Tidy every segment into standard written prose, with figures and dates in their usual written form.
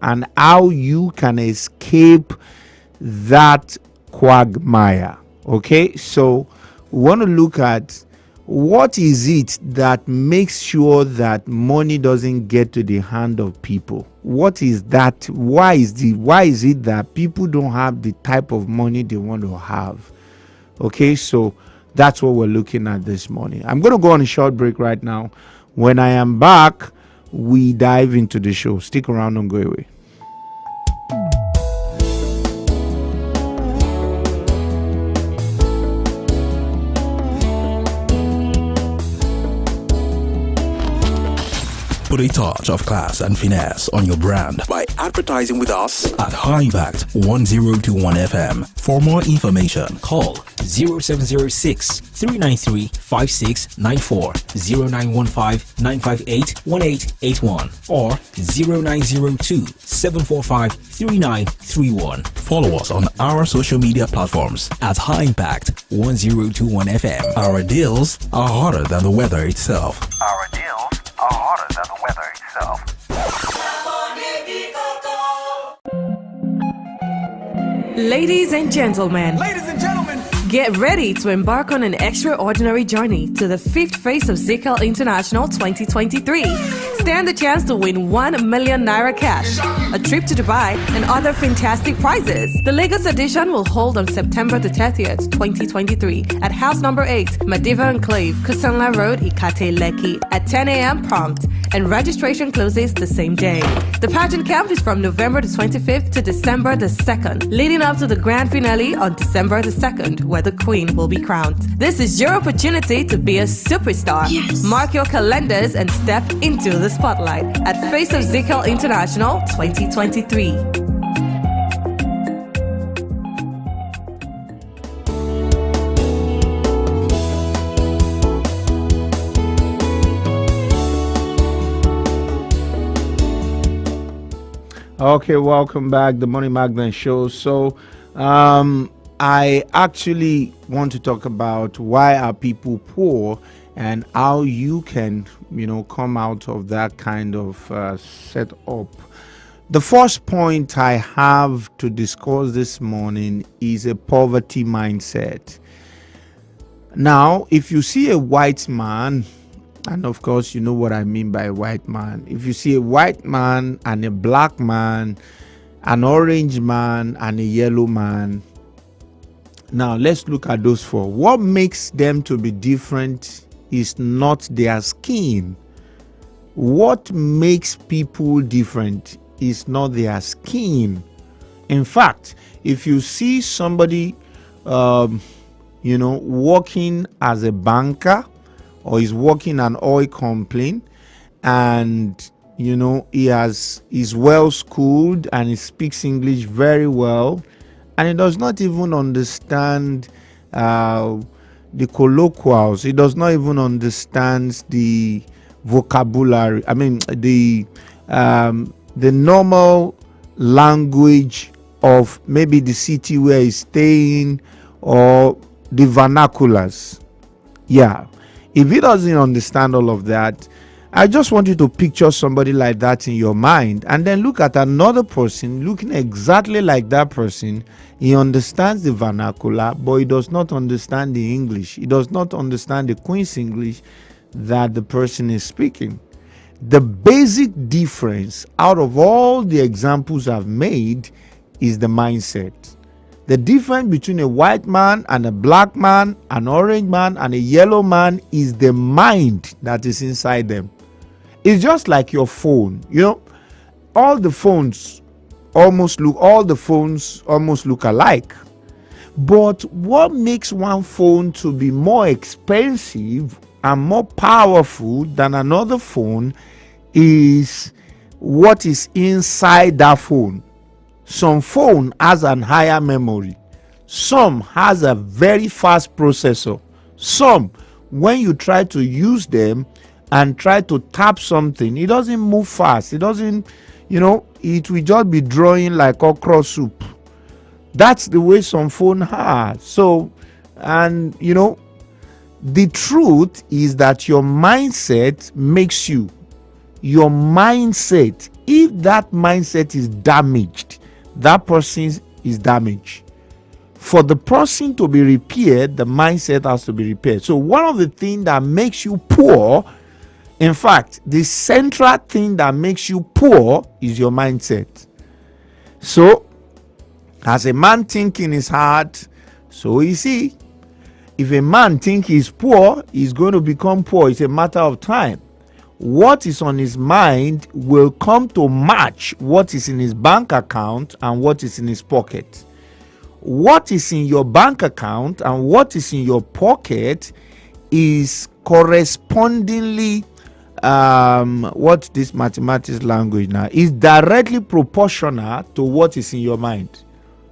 and how you can escape that quagmire. Okay, so we want to look at what is it that makes sure that money doesn't get to the hand of people. What is that? Why is it that people don't have the type of money they want to have? Okay, so that's what we're looking at this morning. I'm going to go on a short break right now. When I am back, we dive into the show. Stick around, don't go away. Put a touch of class and finesse on your brand by advertising with us at High Impact 1021 FM. For more information, call 0706 393 5694, 0915 958 1881, or 0902 745 3931. Follow us on our social media platforms at High Impact 1021 FM. Our deals are hotter than the weather itself. Our deals are hotter than the weather itself. Ladies and gentlemen, get ready to embark on an extraordinary journey to the fifth phase of ZCL International 2023. Stand the chance to win 1 million naira cash, a trip to Dubai, and other fantastic prizes. The Lagos edition will hold on September the 30th, 2023 at house number 8, Madiva Enclave, Kusanla Road, Ikate, Lekki at 10 a.m. prompt, and registration closes the same day. The pageant camp is from November the 25th to December the 2nd, leading up to the grand finale on December the 2nd, where the Queen will be crowned. This is your opportunity to be a superstar. Yes. Mark your calendars and step into the spotlight at Face of ZCL International 2023. Okay, welcome back, the Money Magnet Show. So, I actually want to talk about why are people poor and how you can, come out of that kind of setup. The first point I have to discuss this morning is a poverty mindset. Now, if you see a white man, and of course, you know what I mean by white man. If you see a white man and a black man, an orange man and a yellow man, now let's look at those four. What makes them to be different is not their skin. What makes people different is not their skin. In fact, if you see somebody, working as a banker, or he's working an oil company, and he's well schooled and he speaks English very well, and he does not even understand the colloquials. He does not even understand the vocabulary. I mean the normal language of maybe the city where he's staying, or the vernaculars. Yeah. If he doesn't understand all of that, I just want you to picture somebody like that in your mind, and then look at another person looking exactly like that person. He understands the vernacular, but he does not understand the English. He does not understand the Queen's English that the person is speaking. The basic difference out of all the examples I've made is the mindset. The difference between a white man and a black man, an orange man and a yellow man, is the mind that is inside them. It's just like your phone. All the phones almost look alike. But what makes one phone to be more expensive and more powerful than another phone is what is inside that phone. Some phone has an higher memory. Some has a very fast processor. Some, when you try to use them and try to tap something, it doesn't move fast. It doesn't, it will just be drawing like okra soup. That's the way some phone has. So, and the truth is that your mindset makes you. Your mindset if that mindset is damaged, that person is damaged. For the person to be repaired, the mindset has to be repaired. So one of the things that makes you poor, in fact, the central thing that makes you poor is your mindset. So, as a man think in his heart, so is he. If a man think he's poor, he's going to become poor. It's a matter of time. What is on his mind will come to match what is in his bank account and what is in his pocket. What is in your bank account and what is in your pocket is correspondingly what this mathematics language now is directly proportional to what is in your mind.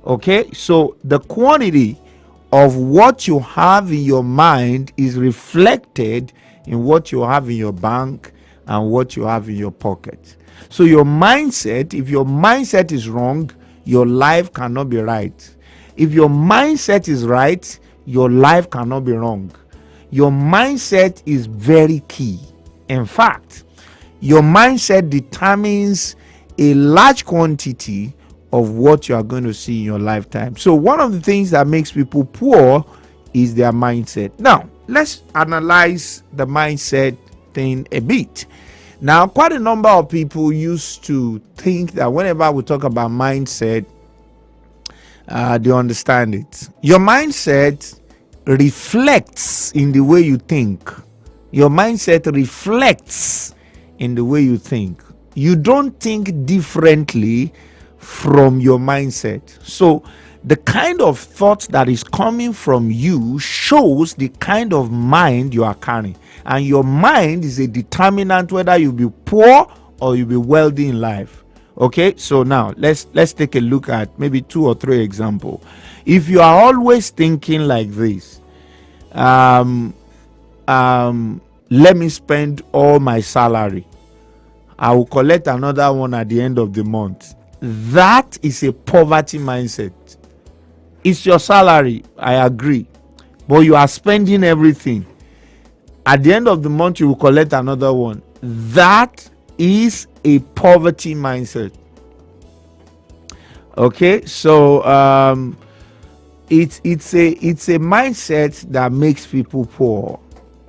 Okay, so the quantity of what you have in your mind is reflected in what you have in your bank and what you have in your pocket. So your mindset, if your mindset is wrong, your life cannot be right. If your mindset is right, your life cannot be wrong. Your mindset is very key. In fact, your mindset determines a large quantity of what you are going to see in your lifetime. So one of the things that makes people poor is their mindset. Now, let's analyze the mindset thing a bit. Now, quite a number of people used to think that whenever we talk about mindset, they understand it. Your mindset reflects in the way you think. Your mindset reflects in the way you think. You don't think differently from your mindset. So the kind of thought that is coming from you shows the kind of mind you are carrying. And your mind is a determinant whether you'll be poor or you'll be wealthy in life. Okay, so now let's take a look at maybe 2 or 3 examples. If you are always thinking like this, let me spend all my salary, I will collect another one at the end of the month. That is a poverty mindset. It's your salary, I agree, but you are spending everything. At the end of the month, you will collect another one. That is a poverty mindset. Okay, so it's a mindset that makes people poor.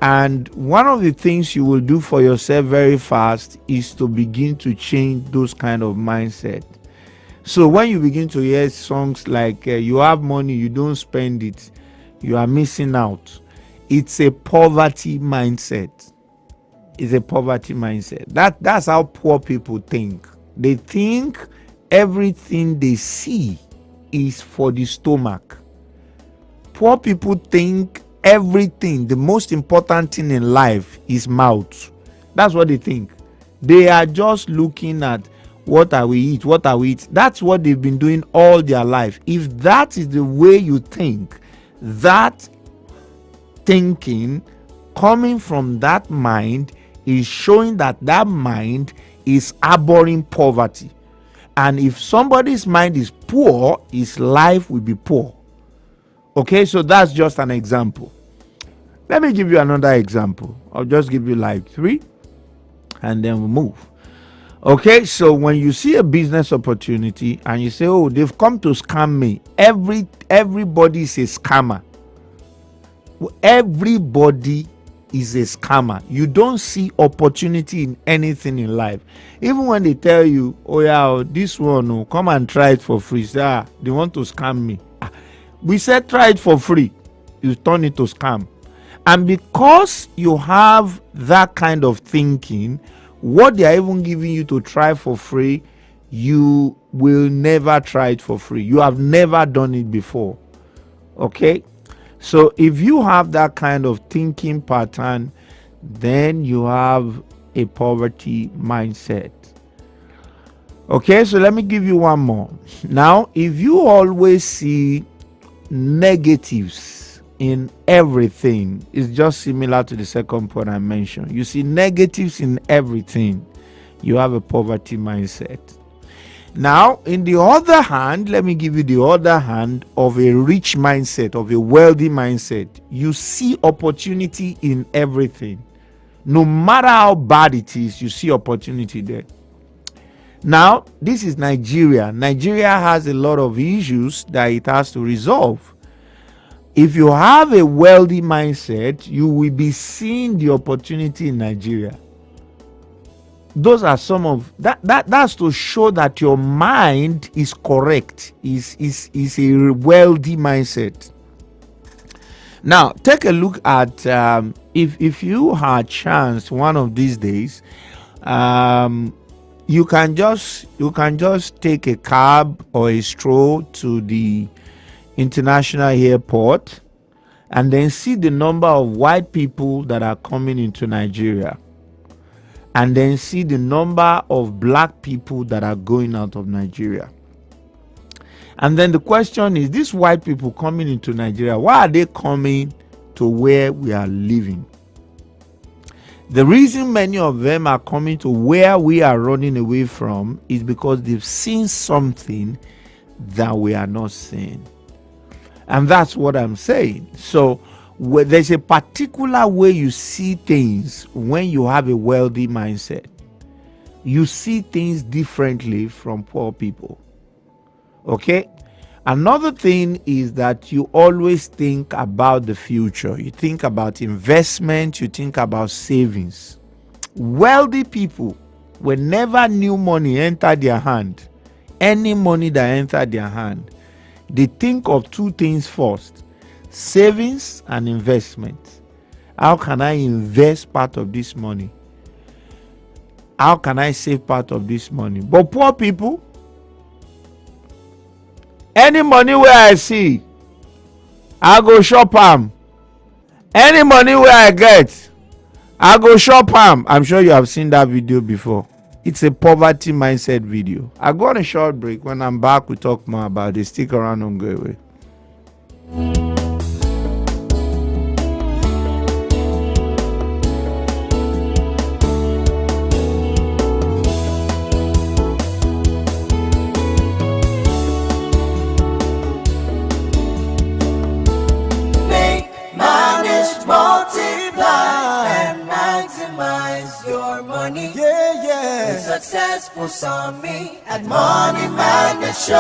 And one of the things you will do for yourself very fast is to begin to change those kind of mindset. So when you begin to hear songs like you have money, you don't spend it, you are missing out, it's a poverty mindset. It's a poverty mindset. That's how poor people think. They think everything they see is for the stomach. Poor people think everything, the most important thing in life is mouth. That's what they think. They are just looking at what are we eat, what are we eat. That's what they've been doing all their life. If that is the way you think, that thinking coming from that mind is showing that that mind is harboring poverty. And if somebody's mind is poor, his life will be poor. Okay, so that's just an example. Let me give you another example. I'll just give you like 3 and then we'll move. Okay, so when you see a business opportunity and you say, oh, they've come to scam me. Everybody is a scammer. Everybody is a scammer. You don't see opportunity in anything in life. Even when they tell you, oh yeah, this one, oh, come and try it for free. Say, they want to scam me. We said try it for free. You turn it to scam. And because you have that kind of thinking, what they are even giving you to try for free, you will never try it for free. You have never done it before. Okay? So if you have that kind of thinking pattern, then you have a poverty mindset. Okay, so let me give you one more. Now, if you always see negatives in everything, it's just similar to the second point I mentioned. You see negatives in everything, you have a poverty mindset. Now, in the other hand, let me give you the other hand of a rich mindset, of a wealthy mindset. You see opportunity in everything. No matter how bad it is, you see opportunity there. Now, this is Nigeria. Nigeria has a lot of issues that it has to resolve. If you have a wealthy mindset, you will be seeing the opportunity in Nigeria. Those are some of that's to show that your mind is correct, is a wealthy mindset. Now take a look at if you had chance one of these days, you can just take a cab or a stroll to the international airport and then see the number of white people that are coming into Nigeria, and then see the number of black people that are going out of Nigeria. And then the question is, these white people coming into Nigeria, why are they coming to where we are living? The reason many of them are coming to where we are running away from is because they've seen something that we are not seeing. And that's what I'm saying. So there's a particular way you see things when you have a wealthy mindset. You see things differently from poor people. Okay? Another thing is that you always think about the future. You think about investment, you think about savings. Wealthy people, whenever new money enter their hand, any money that enter their hand, they think of two things first: savings and investment. How can I invest part of this money? How can I save part of this money? But poor people, any money where I see, I go shop am. Any money where I get, I go shop am. I'm sure you have seen that video before. It's a poverty mindset video. I go on a short break. When I'm back, we talk more about it. Stick around, don't go away. Successful Sammy at Money Magnet Show.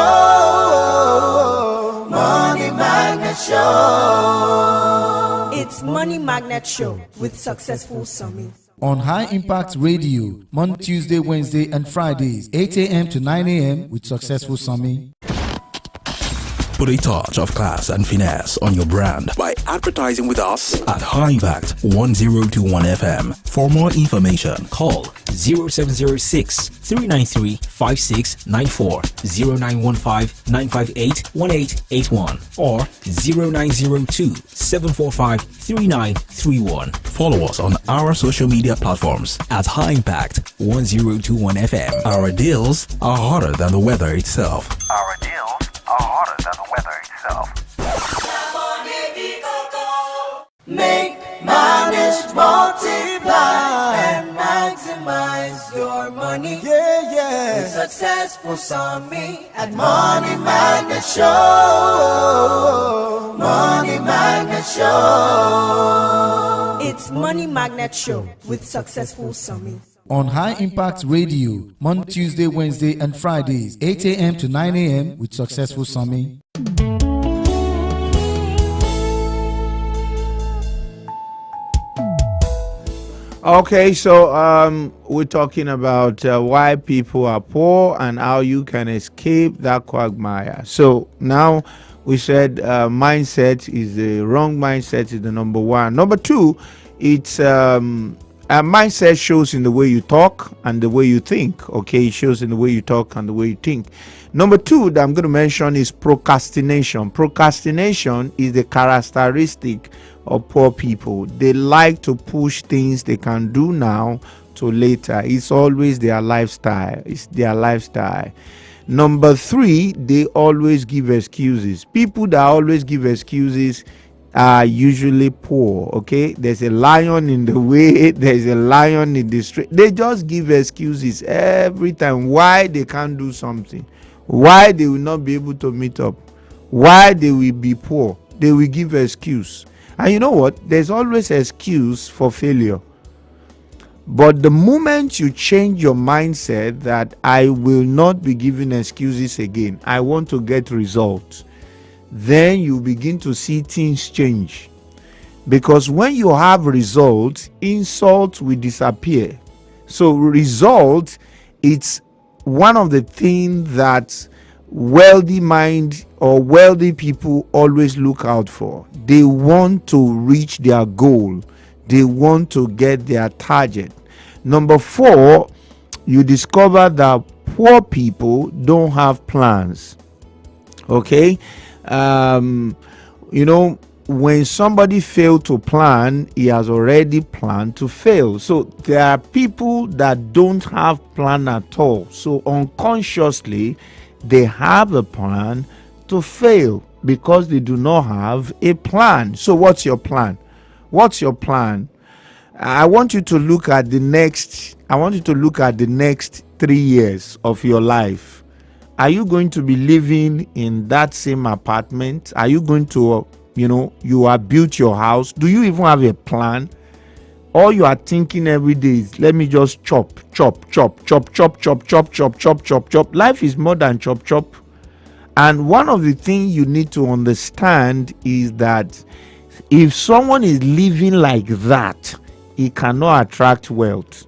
Money Magnet Show. It's Money Magnet Show with Successful Sammy. On High Impact Radio, Monday, Tuesday, Wednesday, and Fridays, 8 a.m. to 9 a.m. with Successful Sammy. Put a touch of class and finesse on your brand by advertising with us at High Impact 1021 FM. For more information, call 0706 393 5694, 0915 958 1881, or 0902 745 3931. Follow us on our social media platforms at High Impact 1021 FM. Our deals are hotter than the weather itself. Our deals are hotter than the weather itself. Make, manage, multiply, and maximize your money. With Successful Sammy at Money Magnet Show. Money Magnet Show. It's Money Magnet Show with Successful Sammy. On High Impact Radio, Monday, Tuesday, Wednesday, and Fridays, 8 a.m. to 9 a.m. with Successful Sammy. Okay, so we're talking about why people are poor and how you can escape that quagmire. So now we said mindset is the wrong mindset is the number one. Number two, it's a mindset shows in the way you talk and the way you think. Okay, it shows in the way you talk and the way you think. Number two that I'm going to mention is procrastination. Procrastination is the characteristic of poor people. They like to push things they can do now to later. It's always their lifestyle. It's their lifestyle. Number three, they always give excuses. People that always give excuses are usually poor. Okay, there's a lion in the way, there's a lion in the street. They just give excuses every time why they can't do something, why they will not be able to meet up, why they will be poor. They will give excuse. And you know what? There's always excuse for failure. But the moment you change your mindset that I will not be giving excuses again, I want to get results, then you begin to see things change. Because when you have results, insults will disappear. So results, it's one of the things that wealthy mind or wealthy people always look out for. They want to reach their goal. They want to get their target. Number 4, you discover that poor people don't have plans. Okay? When somebody failed to plan, he has already planned to fail. So there are people that don't have plan at all. So unconsciously, they have a plan to fail because they do not have a plan. So what's your plan? What's your plan? I want you to look at the next 3 years of your life. Are you going to be living in that same apartment? Are you going to, you have built your house? Do you even have a plan? All you are thinking every day is, let me just chop. Life is more than chop. And one of the things you need to understand is that if someone is living like that, he cannot attract wealth.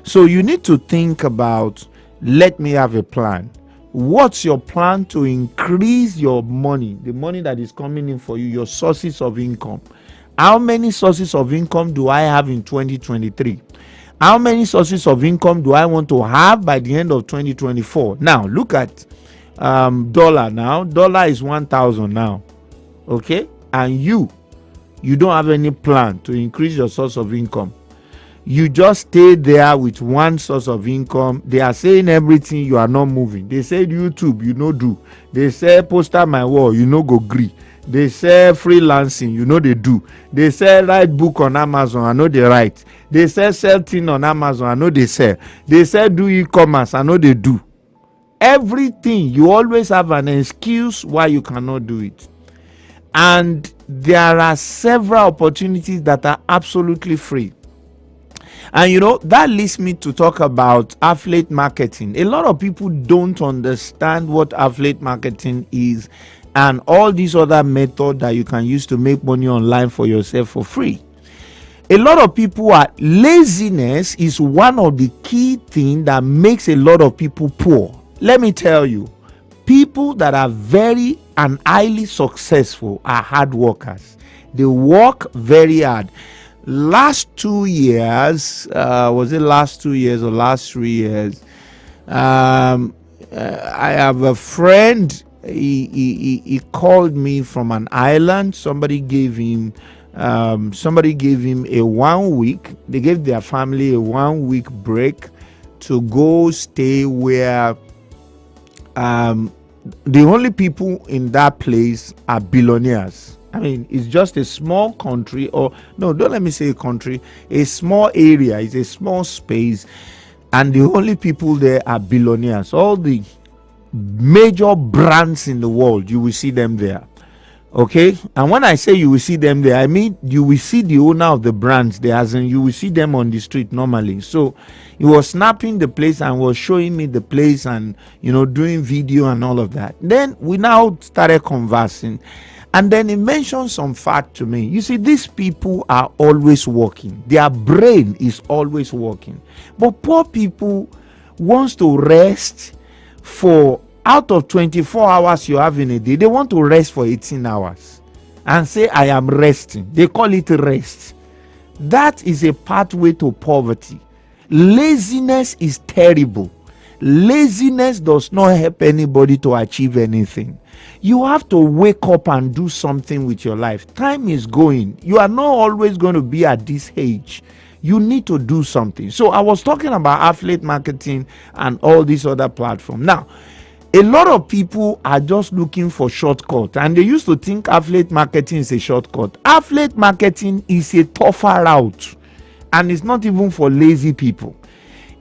So you need to think about, let me have a plan. What's your plan to increase your money, the money that is coming in for you, your sources of income? How many sources of income do I have in 2023? How many sources of income do I want to have by the end of 2024? Now, look at dollar now. Dollar is 1,000 now. Okay? And you don't have any plan to increase your source of income. You just stay there with one source of income. They are saying everything, you are not moving. They said YouTube, you no do. They say poster my wall, you no go gree. They say freelancing, you know they do. They say write book on Amazon, I know they write. They say sell thing on Amazon, I know they sell. They say do e-commerce, I know they do. Everything, you always have an excuse why you cannot do it. And there are several opportunities that are absolutely free. And that leads me to talk about affiliate marketing. A lot of people don't understand what affiliate marketing is and all these other methods that you can use to make money online for yourself for free. A lot of people laziness is one of the key things that makes a lot of people poor. Let me tell you, people that are very and highly successful are hard workers. They work very hard. Last 2 years, was it last 2 years or last 3 years? I have a friend. He called me from an island. Somebody gave him a 1 week. They gave their family a 1 week break to go stay where the only people in that place are billionaires. I mean, it's just a small country, or no, don't let me say a country, a small area, it's a small space, and the only people there are billionaires. All the major brands in the world, you will see them there. Okay? And when I say you will see them there, I mean you will see the owner of the brands there, as in you will see them on the street normally. So he was snapping the place and was showing me the place and doing video and all of that. Then we now started conversing. And then he mentioned some fact to me. You see, these people are always working. Their brain is always working. But poor people wants to rest for, out of 24 hours you have in a day, they want to rest for 18 hours and say, I am resting. They call it rest. That is a pathway to poverty. Laziness is terrible. Laziness does not help anybody to achieve anything. You have to wake up and do something with your life. Time is going. You are not always going to be at this age. You need to do something. So I was talking about affiliate marketing and all these other platforms. Now, a lot of people are just looking for shortcut, and they used to think affiliate marketing is a shortcut. Affiliate marketing is a tougher route, and it's not even for lazy people.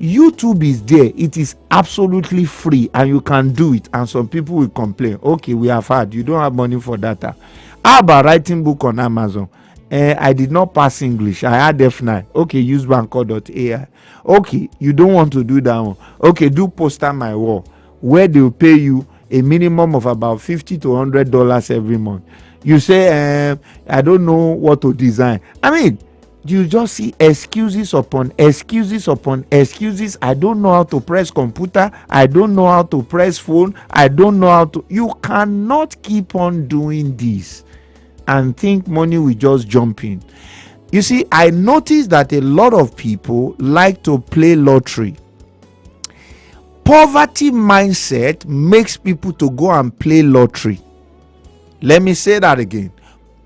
YouTube is there. It is absolutely free and you can do it. And some people will complain, okay, we have heard you don't have money for data. How about writing book on Amazon? I did not pass English. I had F9. Okay, use Banker.ai. Okay, you don't want to do that one. Okay, do Poster My Wall, where they will pay you a minimum of about $50 to $100 every month. You say, I don't know what to design. I mean, you just see excuses upon excuses upon excuses. I don't know how to press computer. I don't know how to press phone. I don't know how to. You cannot keep on doing this and think money will just jump in. You see, I noticed that a lot of people like to play lottery. Poverty mindset makes people to go and play lottery. Let me say that again.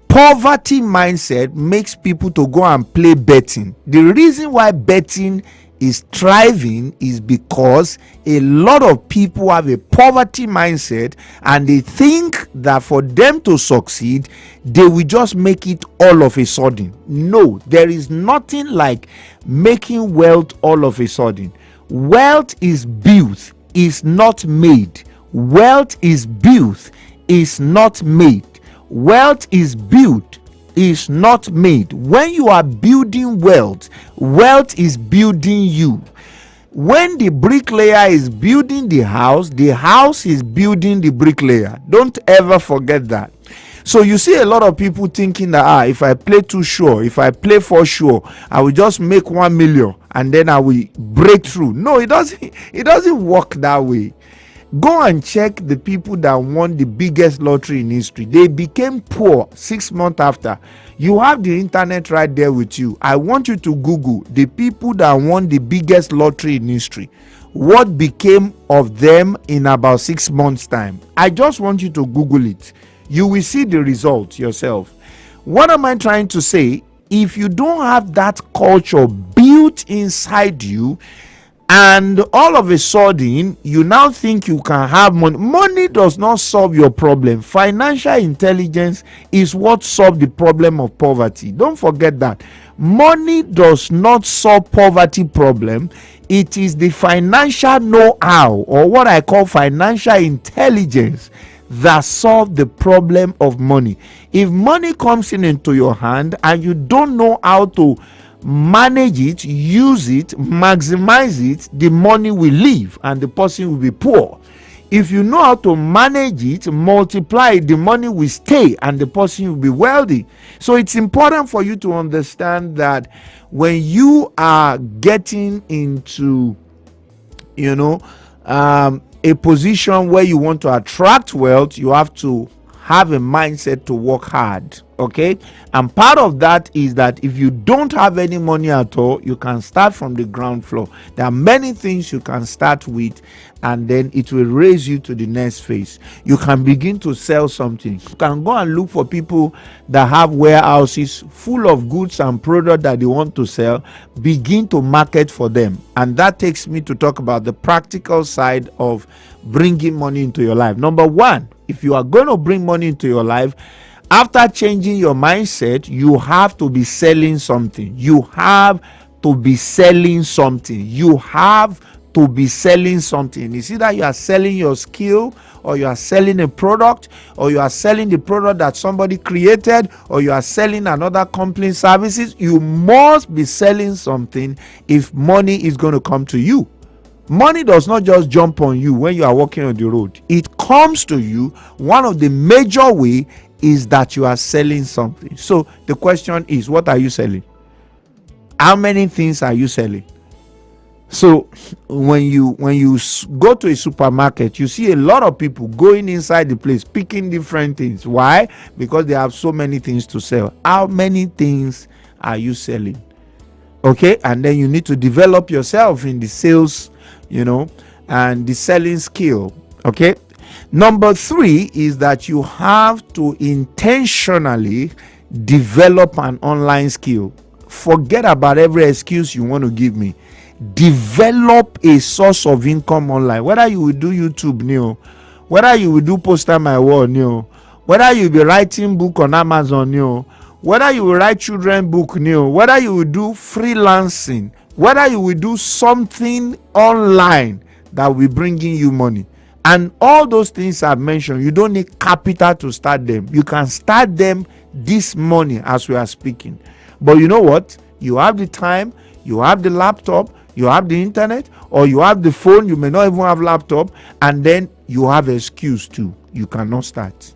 Poverty mindset makes people to go and play betting. The reason why betting is thriving is because a lot of people have a poverty mindset and they think that for them to succeed, they will just make it all of a sudden. No, there is nothing like making wealth all of a sudden. Wealth is built, is not made. Wealth is built, is not made. Wealth is built, is not made. When you are building wealth, wealth is building you. When the bricklayer is building the house is building the bricklayer. Don't ever forget that. So you see a lot of people thinking that if I play too sure, if I play for sure, I will just make 1 million and then I will break through. No, it doesn't work that way. Go and check the people that won the biggest lottery in history. They became poor 6 months after. You have the internet right there with you. I want you to Google the people that won the biggest lottery in history. What became of them in about 6 months' time? I just want you to Google it. You will see the results yourself. What am I trying to say? If you don't have that culture built inside you, and all of a sudden you now think you can have money does not solve your problem. Financial intelligence is what solves the problem of poverty. Don't forget that. Money does not solve poverty problem. It is the financial know-how, or what I call financial intelligence, that solve the problem of money. If money comes into your hand and you don't know how to manage it, use it, maximize it, the money will leave and the person will be poor. If you know how to manage it, multiply it, the money will stay and the person will be wealthy. So it's important for you to understand that when you are getting into a position where you want to attract wealth, you have to have a mindset to work hard. Okay, and part of that is that if you don't have any money at all, you can start from the ground floor. There are many things you can start with, and then it will raise you to the next phase. You can begin to sell something. You can go and look for people that have warehouses full of goods and products that they want to sell. Begin to market for them, and that takes me to talk about the practical side of bringing money into your life. Number one, if you are going to bring money into your life, after changing your mindset, you have to be selling something. You have to be selling something. You have to be selling something. It's either you are selling your skill, or you are selling a product, or you are selling the product that somebody created, or you are selling another company's services. You must be selling something if money is going to come to you. Money does not just jump on you when you are walking on the road. It comes to you. One of the major ways is that you are selling something. So the question is, what are you selling? How many things are you selling? So when you go to a supermarket, you see a lot of people going inside the place picking different things. Why? Because they have so many things to sell. How many things are you selling? Okay, and then you need to develop yourself in the sales, and the selling skill. Okay. Number 3 is that you have to intentionally develop an online skill. Forget about every excuse you want to give me. Develop a source of income online. Whether you will do YouTube, whether you will do Poster My Wall, whether you will be writing book on Amazon, whether you will write children book, whether you will do freelancing, whether you will do something online that will be bringing you money. And all those things I've mentioned, you don't need capital to start them. You can start them this morning as we are speaking. But you know what? You have the time, you have the laptop, you have the internet, or you have the phone. You may not even have laptop, and then you have excuse too. You cannot start.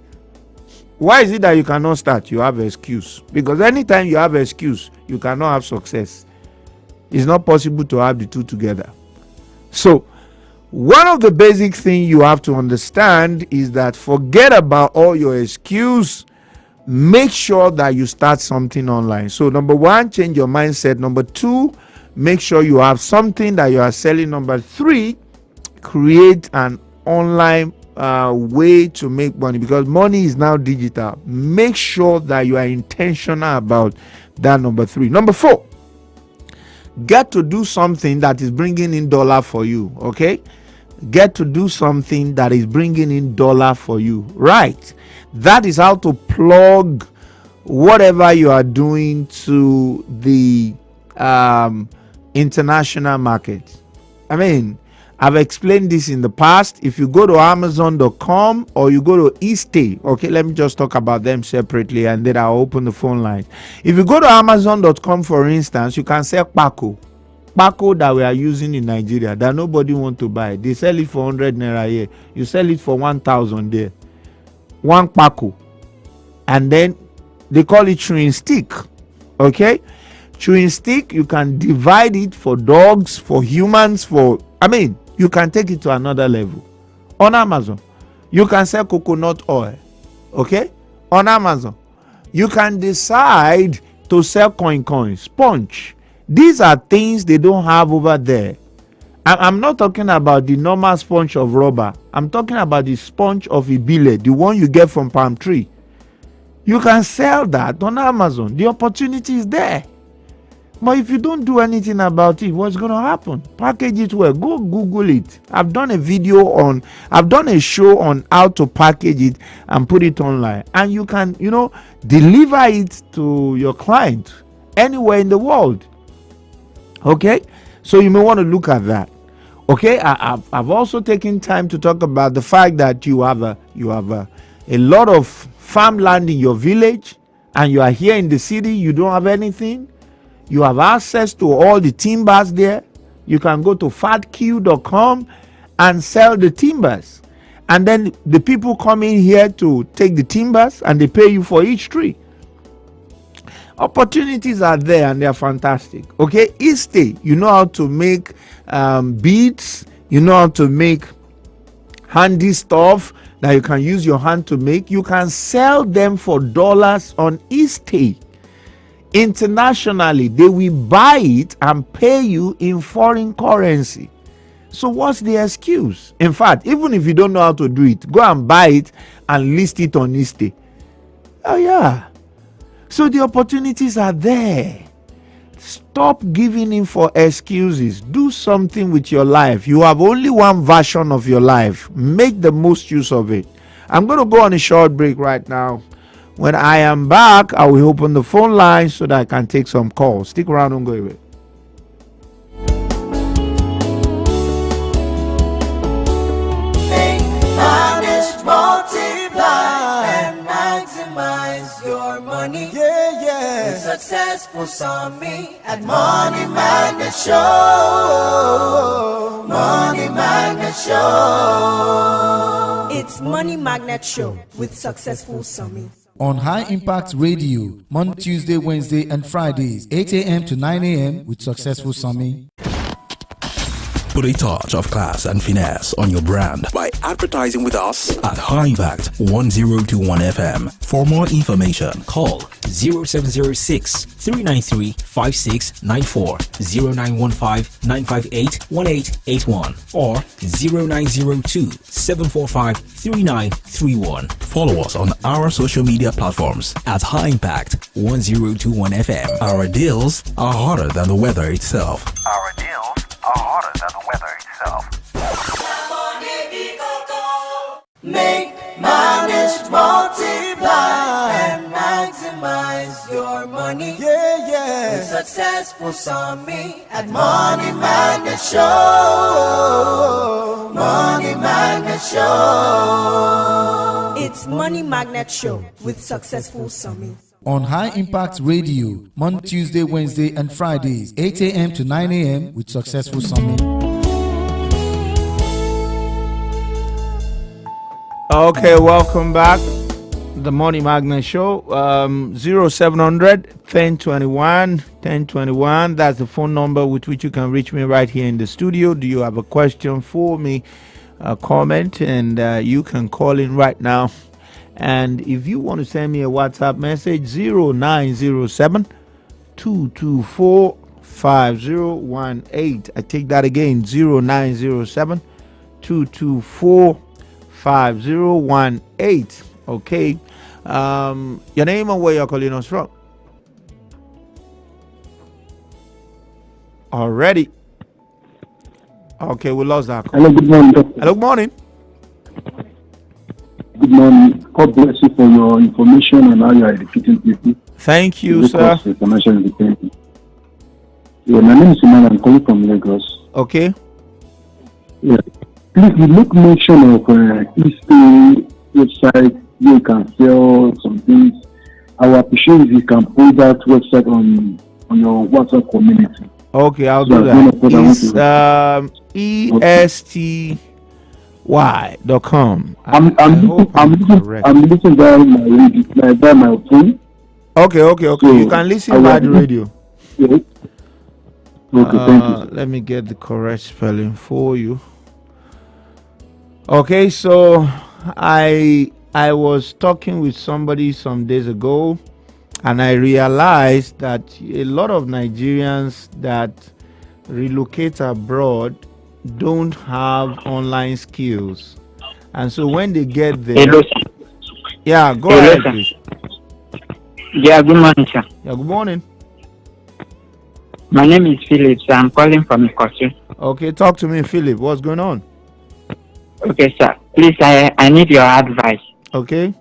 Why is it that you cannot start? You have excuse. Because anytime you have excuse, you cannot have success. It's not possible to have the two together. So, one of the basic things you have to understand is that forget about all your excuse. Make sure that you start something online. So, number one, change your mindset. Number two, make sure you have something that you are selling. Number three, create an online way to make money, because money is now digital. Make sure that you are intentional about that. Number three. Number four, get to do something that is bringing in dollar for you. Okay, get to do something that is bringing in dollar for you. Right, that is how to plug whatever you are doing to the international market. I mean, I've explained this in the past. If you go to Amazon.com or you go to Eastay, okay, let me just talk about them separately and then I'll open the phone line. If you go to Amazon.com, for instance, you can sell Paco that we are using in Nigeria that nobody want to buy. They sell it for 100 naira here. You sell it for 1,000 there. One Paco. And then they call it chewing stick. Okay? Chewing stick, you can divide it for dogs, for humans, you can take it to another level. On Amazon, you can sell coconut oil. Okay? On Amazon, you can decide to sell coin, sponge. These are things they don't have over there. I'm not talking about the normal sponge of rubber. I'm talking about the sponge of Ibile, the one you get from palm tree. You can sell that on Amazon. The opportunity is there. But if you don't do anything about it, what's going to happen? Package it well. Go Google it. I've done a show on how to package it and put it online. And you can, deliver it to your client anywhere in the world. Okay? So you may want to look at that. Okay? I've also taken time to talk about the fact that you have a lot of farmland in your village and you are here in the city, you don't have anything. You have access to all the timbers there. You can go to fatq.com and sell the timbers. And then the people come in here to take the timbers and they pay you for each tree. Opportunities are there and they are fantastic. Okay, Eastay, you know how to make beads. You know how to make handy stuff that you can use your hand to make. You can sell them for dollars on Eastay. Internationally, they will buy it and pay you in foreign currency. So what's the excuse? In fact, even if you don't know how to do it, go and buy it and list it on Eastay. Oh yeah. So the opportunities are there. Stop giving in for excuses. Do something with your life. You have only one version of your life. Make the most use of it. I'm going to go on a short break right now. When I am back, I will open the phone line so that I can take some calls. Stick around, don't go away. Manage, multiply, and maximize your money. Yeah. With successful Sami at Money Magnet Show. Money Magnet Show. It's Money Magnet Show with Successful Sami. On High Impact Radio, Monday, Tuesday, Wednesday, and Fridays, 8 a.m. to 9 a.m. with Successful Sami. Put a touch of class and finesse on your brand by advertising with us at High Impact 1021 FM. For more information, call 0706 393 5694, 0915 958 1881, or 0902 745 3931. Follow us on our social media platforms at High Impact 1021 FM. Our deals are hotter than the weather itself. Our deals are hotter than the weather itself. Make, manage, multiply, and maximize your money. Yeah. With successful summit at Money Magnet Show. Money Magnet Show. It's Money Magnet Show with Successful Summit. On High Impact Radio, Monday, Tuesday, Wednesday, and Fridays, 8 a.m. to 9 a.m. with Successful Summit. Okay, welcome back. The Money Magnet Show. 0700 1021 1021. That's the phone number with which you can reach me right here in the studio. Do you have a question for me? A comment, and you can call in right now. And if you want to send me a WhatsApp message, 0907 224 5018. I take that again, 0907 224 5018. Okay. Your name and where you're calling us from? Already. Okay, we lost that call. Hello, good morning, Doctor. Hello, good morning. Good morning. God bless you for your information and how you are educating people. Thank you, sir. Financial independence. Yeah, my name is Iman. I'm calling from Lagos. Okay. Yeah. Please, you make mention of eStay website where you can sell some things. I would appreciate if you can put that website on your WhatsApp community. Okay, I'll So do I'm that. gonna put It's ESTY.com. I'm correct. listening via my radio, via my phone. Okay. So You can listen I by will- the radio. Yeah. Okay, thank you. Let me get the correct spelling for you. Okay, so I was talking with somebody some days ago, and I realized that a lot of Nigerians that relocate abroad don't have online skills, and so when they get there, Hello, sir. yeah, go Hello, ahead, sir. please. Yeah, good morning, sir. Yeah, good morning. My name is Philip, sir. I'm calling from Ikosi. Okay, talk to me, Philip. What's going on? Okay, sir. Please, I need your advice. Okay.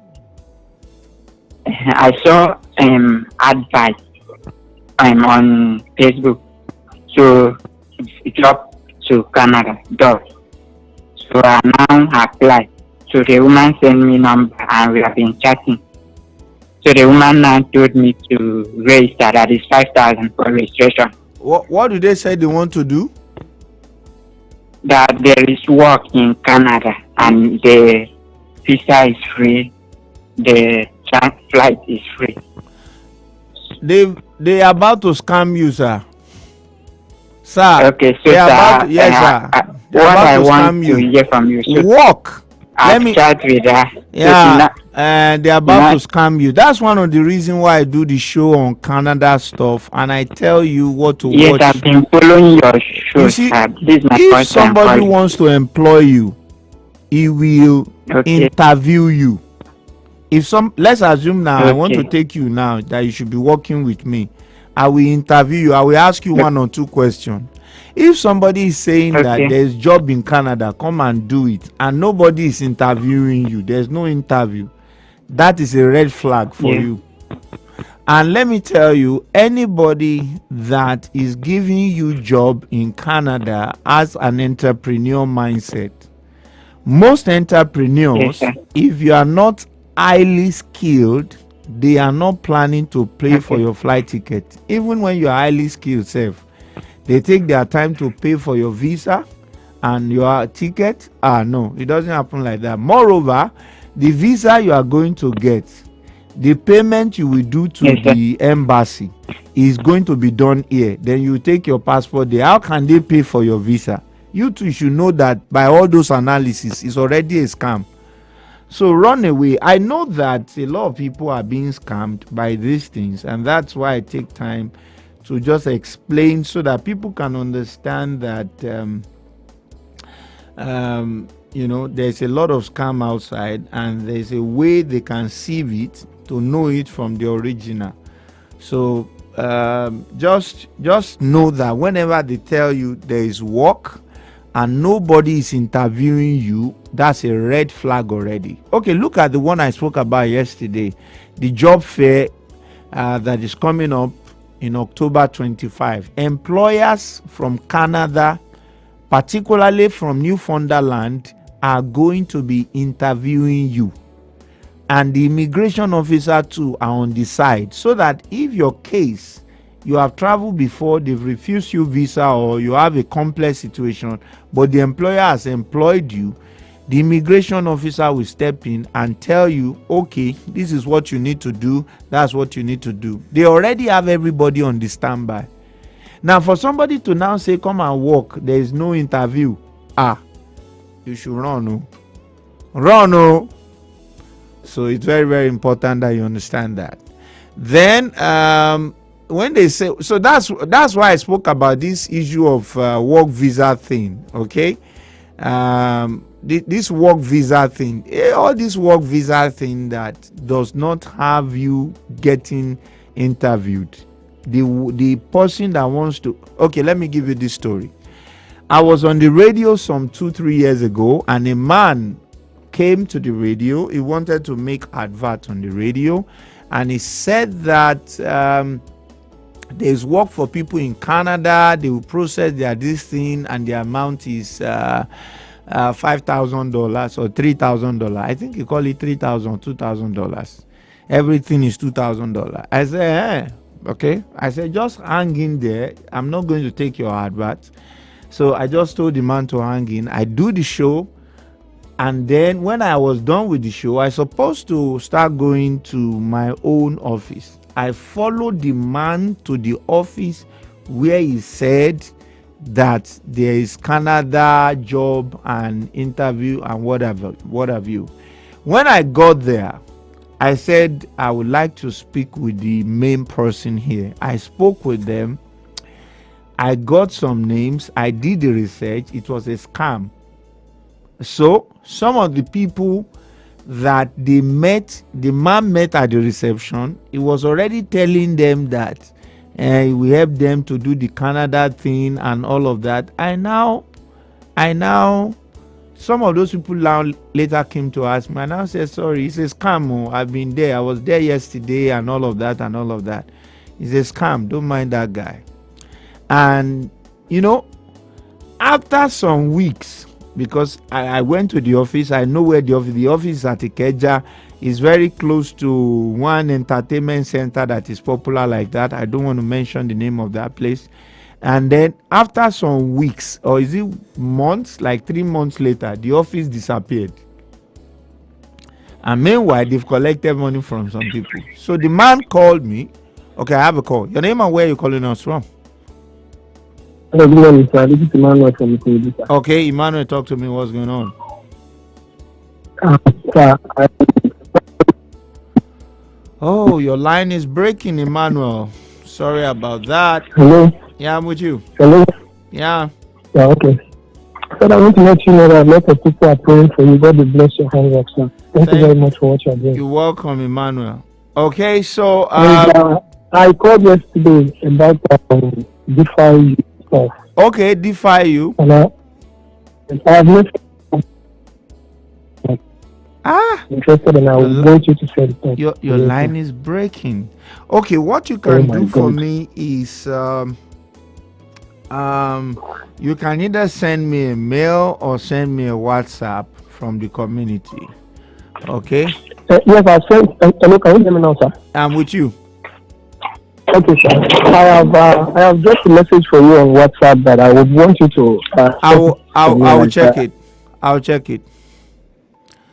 I saw advice on Facebook to job to Canada, job. So I now apply. So the woman sent me number and we have been chatting. So the woman now told me to register. That is 5,000 for registration. What do they say they want to do? That there is work in Canada and the visa is free, the flight is free. They are about to scam you, sir. Sir. Okay, so they are sir, about to, yes, sir. They're what about I to want scam to you. hear from you, so Walk. I'll chat with her. Yeah, and they're about not- to scam you. That's one of the reasons why I do the show on Canada stuff, and I tell you what to Yes, watch. I've been following your show, You see, sir. This is my if first time somebody calling. wants to employ you, he will Okay. interview you. Let's assume now I want to Okay. take you now that you should be working with me. I will interview you. I will ask you one or two questions. If somebody is saying that Okay. there's job in Canada, come and do it, and nobody is interviewing you, there's no interview, that is a red flag for Yeah. you. And let me tell you, anybody that is giving you job in Canada has an entrepreneur mindset. Most entrepreneurs, Yes, sir. if you are not highly skilled, they are not planning to pay for Okay. your flight ticket. Even when you are highly skilled, safe, they take their time to pay for your visa and your ticket. No, it doesn't happen like that. Moreover, the visa you are going to get, the payment you will do to Yes, sir. the embassy is going to be done here. Then you take your passport there. How can they pay for your visa? You too should know that by all those analysis, it's already a scam. So run away. I know that a lot of people are being scammed by these things, and that's why I take time to just explain so that people can understand that there's a lot of scam outside, and there's a way they can sieve it to know it from the original. So just know that whenever they tell you there is work and nobody is interviewing you, that's a red flag already. Okay, look at the one I spoke about yesterday, the job fair that is coming up in October 25. Employers from Canada, particularly from Newfoundland, are going to be interviewing you. And the immigration officer too are on the side, so that if your case, you have traveled before, they've refused you visa, or you have a complex situation, but the employer has employed you, the immigration officer will step in and tell you, okay, this is what you need to do, that's what you need to do. They already have everybody on the standby. Now, for somebody to now say, come and work, there is no interview, you should run. Run. So it's very, very important that you understand that. Then, when they say, so that's why I spoke about this issue of work visa thing, okay? This work visa thing, all this work visa thing that does not have you getting interviewed. The person that wants to, okay, let me give you this story. I was on the radio some 2-3 years ago, and a man came to the radio. He wanted to make advert on the radio, and he said that there's work for people in Canada. They will process this thing, and the amount is $5,000 or $3,000. I think you call it $3,000, $2,000. Everything is $2,000. I said, okay. I said, just hang in there. I'm not going to take your advert. So I just told the man to hang in. I do the show, and then when I was done with the show, I supposed to start going to my own office. I followed the man to the office where he said that there is Canada job and interview and what have you. When I got there, I said I would like to speak with the main person here. I spoke with them. I got some names. I did the research. It was a scam. So some of the people that the man met at the reception, he was already telling them that we help them to do the Canada thing and all of that. I now, some of those people now later came to ask me, and I said, sorry, it's a scam. I've been there. I was there yesterday and all of that. It's a scam. Don't mind that guy. And, after some weeks, because I went to the office, I know where the office is at Ikeja. It's very close to one entertainment center that is popular like that. I don't want to mention the name of that place. And then after some weeks, or is it months, like 3 months later, the office disappeared. And meanwhile, they've collected money from some people. So the man called me. Okay, I have a call. Your name and where are you calling us from? Hello, good morning, sir. This is Emmanuel from Ikorodu. Okay, Emmanuel, talk to me. What's going on? Sir, Oh, your line is breaking, Emmanuel. Sorry about that. Hello? Yeah, I'm with you. Hello? Yeah. Yeah, okay. Sir, I want to let you know that a lot of people are praying for you. God will bless your hard work, sir. Thank you very much for what you are doing. You're welcome, Emmanuel. Okay, so I called yesterday about DeFi stuff. Okay, DeFi you. And I have not interested, and I will want you to say it. Your line is breaking. Okay, what you can do for me is you can either send me a mail or send me a WhatsApp from the community. Okay? Yes, I sent. Hello, can you hear me now, sir? I'm with you. Okay, sir. I have just a message for you on WhatsApp that I would want you to. I will check it. I'll check it.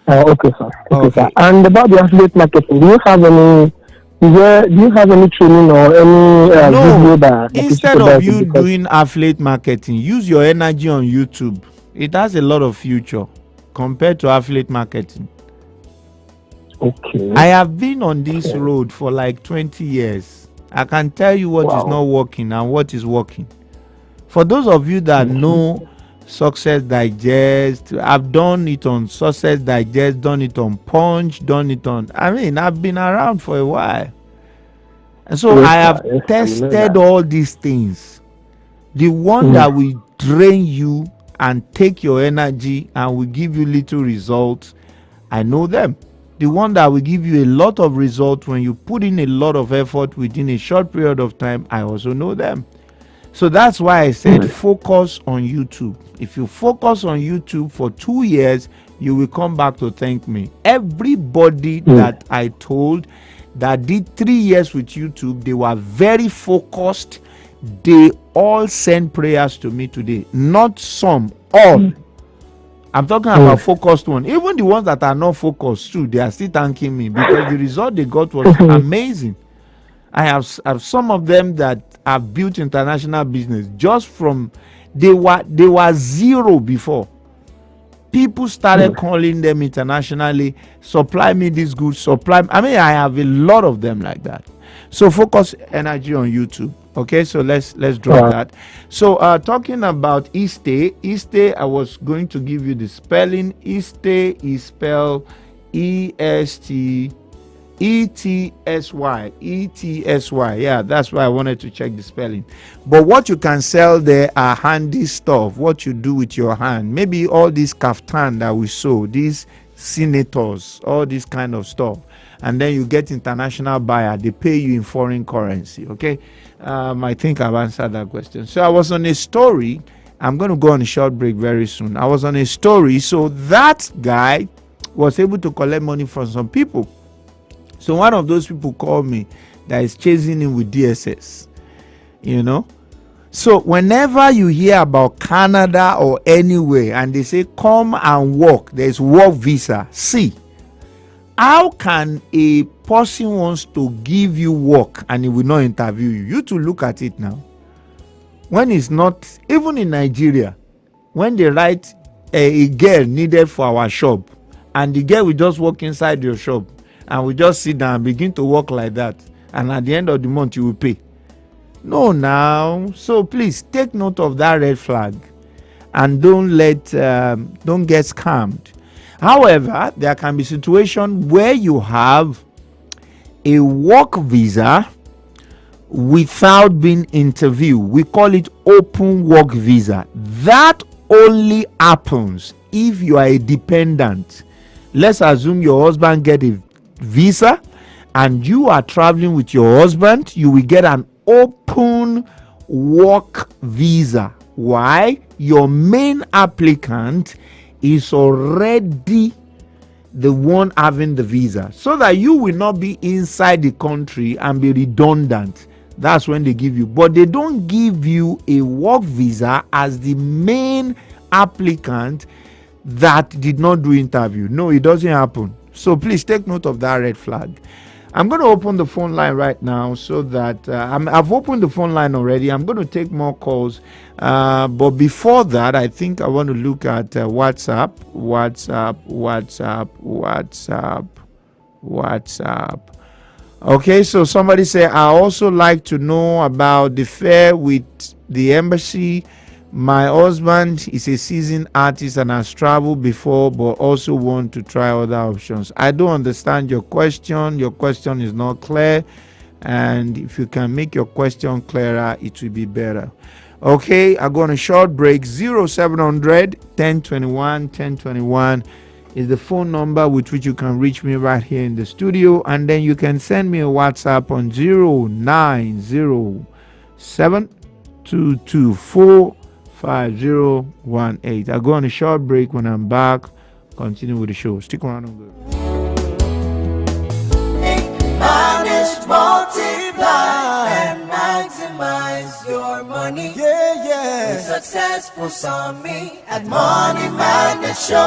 Okay, sir. Okay, sir. And about the affiliate marketing, do you have any training or any video that instead of you doing affiliate marketing, use your energy on YouTube. It has a lot of future compared to affiliate marketing. Okay. I have been on this road for like 20 years. I can tell you what is not working and what is working. For those of you that know Success Digest, I've done it on Success Digest, done it on Punch, I've been around for a while. And so I have tested all these things. The one that will drain you and take your energy and will give you little results, I know them. the one that will give you a lot of results when you put in a lot of effort within a short period of time, I also know them. So that's why I said focus on YouTube. If you focus on YouTube for 2 years, you will come back to thank me. Everybody that I told that did 3 years with YouTube, they were very focused. They all send prayers to me today. Not some, all. I'm talking about focused one. Even the ones that are not focused too, they are still thanking me because the result they got was amazing. I have some of them that have built international business just from they were zero before. People started calling them internationally, supply me this good, supply. I mean, I have a lot of them like that. So focus energy on YouTube. Okay, so let's drop that. So talking about Estey, I was going to give you the spelling. Estey is spelled ESTETSY. Yeah, that's why I wanted to check the spelling. But what you can sell there are handy stuff, what you do with your hand. Maybe all these kaftan that we saw, these senators, all this kind of stuff. And then you get international buyer, they pay you in foreign currency. Okay, I think I've answered that question. So I was on a story. I'm going to go on a short break very soon. I was on a story. So that guy was able to collect money from some people. So one of those people called me that is chasing him with DSS, you know. So whenever you hear about Canada or anywhere and they say come and work, there's work visa. See, how can a person wants to give you work and he will not interview you? You to look at it now. When it's not, even in Nigeria, when they write a girl needed for our shop and the girl will just walk inside your shop and we just sit down and begin to work like that, and at the end of the month you will pay. No, now. So please take note of that red flag and don't get scammed. However, there can be situations where you have a work visa without being interviewed. We call it open work visa. That only happens if you are a dependent. Let's assume your husband get a visa and you are traveling with your husband, you will get an open work visa. Why? Your main applicant is already the one having the visa, so that you will not be inside the country and be redundant. That's when they give you, but they don't give you a work visa as the main applicant that did not do interview. No, it doesn't happen. So please take note of that red flag. I'm going to open the phone line right now so that I've opened the phone line already. I'm going to take more calls. But before that, I think I want to look at WhatsApp. Okay, so somebody say, I also like to know about the fair with the embassy. My husband is a seasoned artist and has traveled before, but also want to try other options. I don't understand your question. Your question is not clear. And if you can make your question clearer, it will be better. Okay, I go on a short break. 0700 1021 1021 is the phone number with which you can reach me right here in the studio. And then you can send me a WhatsApp on 0907 224 5018. I go on a short break. When I'm back, continue with the show. Stick around and good. Manage, multiply, and maximize your money. Yeah. With successful Sami at Money Magnet Show.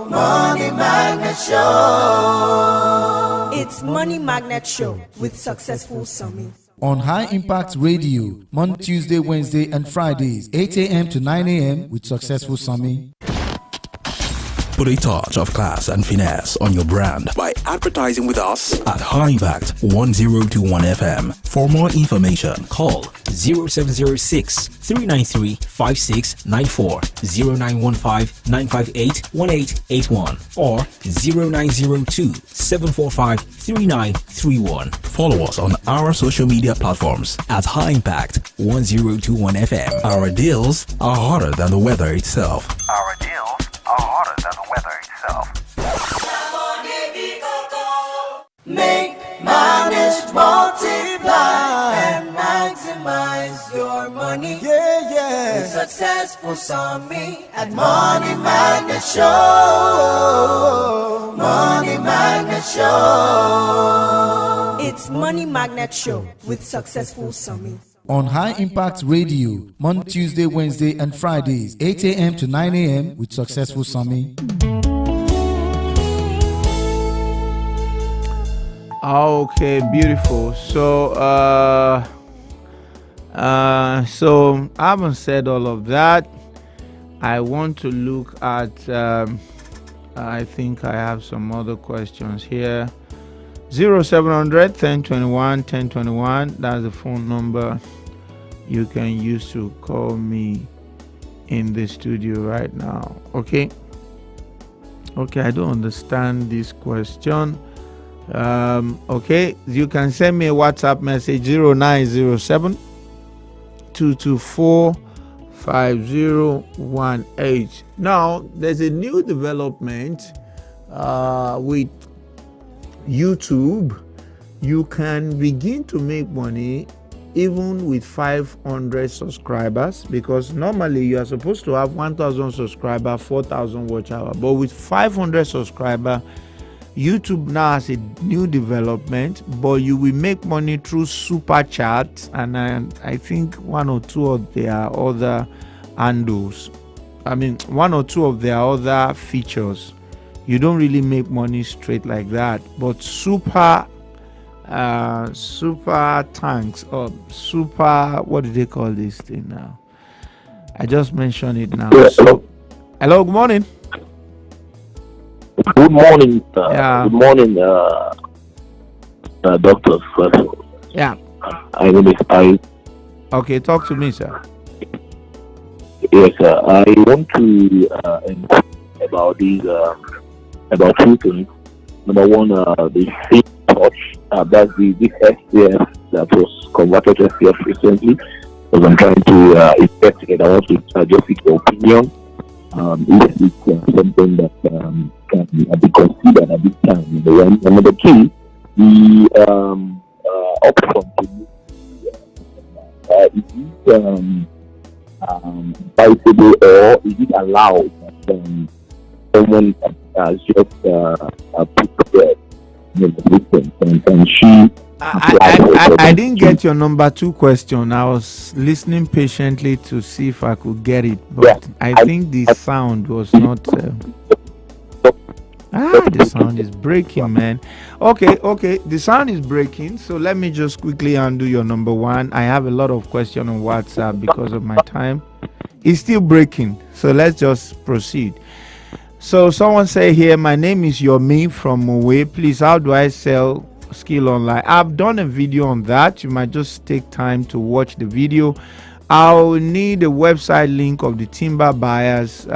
Money Magnet Show. It's Money Magnet Show with Successful Sami. On High Impact Radio, Monday, Tuesday, Wednesday, and Fridays, 8 a.m. to 9 a.m. with Successful Sami. Put a touch of class and finesse on your brand by advertising with us at High Impact 1021 FM. For more information, call 0706 393 5694, 0915 958 1881, or 0902 745 3931. Follow us on our social media platforms at High Impact 1021 FM. Our deals are hotter than the weather itself. Our deals are hotter than the weather itself. successful summit at Money Magnet Show. Money Magnet Show. It's Money Magnet Show with Successful Summit. On High Impact Radio, Monday, Tuesday, Wednesday, and Fridays, 8 a.m. to 9 a.m. with Successful Summit. Okay, beautiful. So I haven't said all of that. I want to look at. I think I have some other questions here. 0700 1021 1021. That's the phone number you can use to call me in the studio right now. Okay. I don't understand this question. Okay, you can send me a WhatsApp message 0907 224 5018. Now there's a new development with YouTube. You can begin to make money even with 500 subscribers, because normally you are supposed to have 1,000 subscribers, 4,000 watch hour, but with 500 subscribers, YouTube now has a new development, but you will make money through super chats, and I think one or two of their other handles. One or two of their other features. You don't really make money straight like that, but super tanks or super, what do they call this thing now? I just mentioned it now. So, hello, good morning. Good morning. Good morning, doctors. Yeah. My name is I. Okay, talk to me, sir. Yes, sir. I want to inquire about these about two things. Number one, the Think Touch. That's the SCF that was converted to SCF recently. Because I'm trying to investigate. I want to just get your opinion. If it's something that can be considered at this time. And number two, the upfront is it advisable, or is it allowed that someone has just put together and she I didn't get your number two question. I was listening patiently to see if I could get it, but I think the sound was not. The sound is breaking, man. Okay, the sound is breaking. So let me just quickly undo your number one. I have a lot of questions on WhatsApp because of my time. It's still breaking, so let's just proceed. So someone say here, my name is Yomi from Mowe. Please, how do I sell skill online? I've done a video on that. You might just take time to watch the video. I'll need a website link of the timber buyers.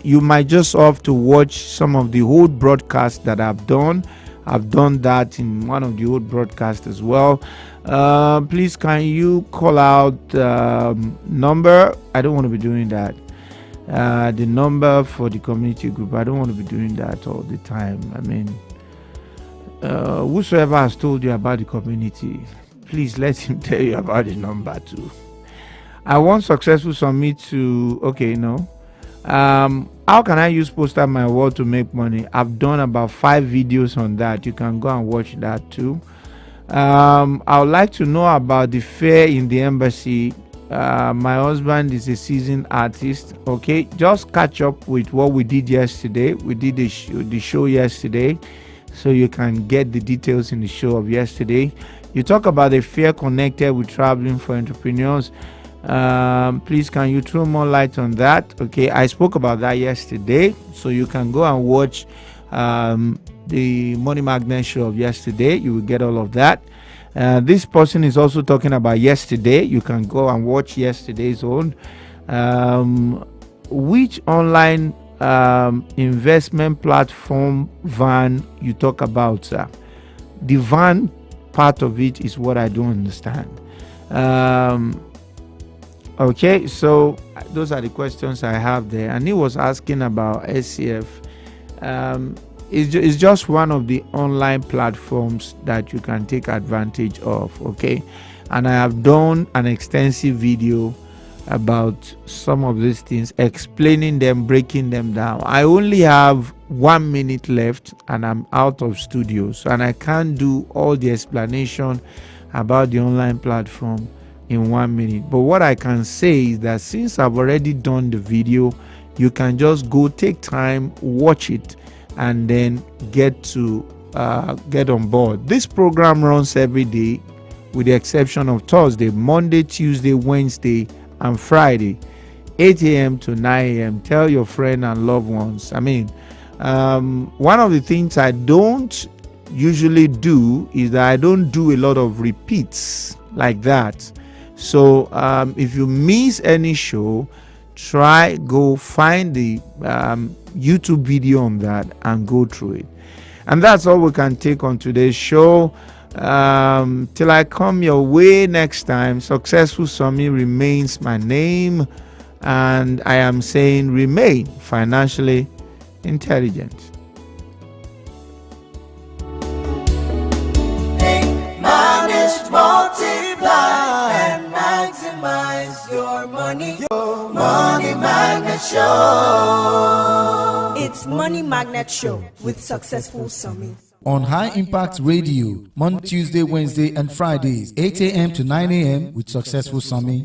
You might just have to watch some of the old broadcasts that I've done. I've done that in one of the old broadcasts as well. Please, can you call out number? I don't want to be doing that. The number for the community group. I don't want to be doing that all the time. Whosoever has told you about the community, please let him tell you about the number too. I want Successful Summit to how can I use Poster My World to make money? I've done about 5 videos on that. You can go and watch that too. I would like to know about the fair in the embassy. My husband is a seasoned artist. Okay, just catch up with what we did yesterday. We did the show yesterday, so you can get the details in the show of yesterday. You talk about the fair connected with traveling for entrepreneurs. Please, can you throw more light on that? Okay, I spoke about that yesterday, so you can go and watch the Money Magnet show of yesterday. You will get all of that. This person is also talking about yesterday. You can go and watch yesterday's own. Which online investment platform van you talk about, sir? The van part of it is what I don't understand. Okay, so those are the questions I have there. And he was asking about SCF. It's just one of the online platforms that you can take advantage of. Okay, and I have done an extensive video about some of these things, explaining them, breaking them down. I only have 1 minute left and I'm out of studio, so and I can't do all the explanation about the online platform in 1 minute. But what I can say is that since I've already done the video, you can just go take time, watch it, and then get on board. This program runs every day with the exception of Thursday, Monday, Tuesday, Wednesday, and Friday, 8 a.m. to 9 a.m. Tell your friend and loved ones. One of the things I don't usually do is that I don't do a lot of repeats like that. So if you miss any show, go find the YouTube video on that and go through it. And that's all we can take on today's show. Till I come your way next time, Successful Summy remains my name, and I am saying remain financially intelligent. Manage, multiply, and maximize your money. Your Money Magnet Show. It's Money Magnet Show with Successful Summy. On High Impact Radio, Monday, Tuesday, Wednesday, and Fridays, 8 a.m. to 9 a.m. with Successful Summy.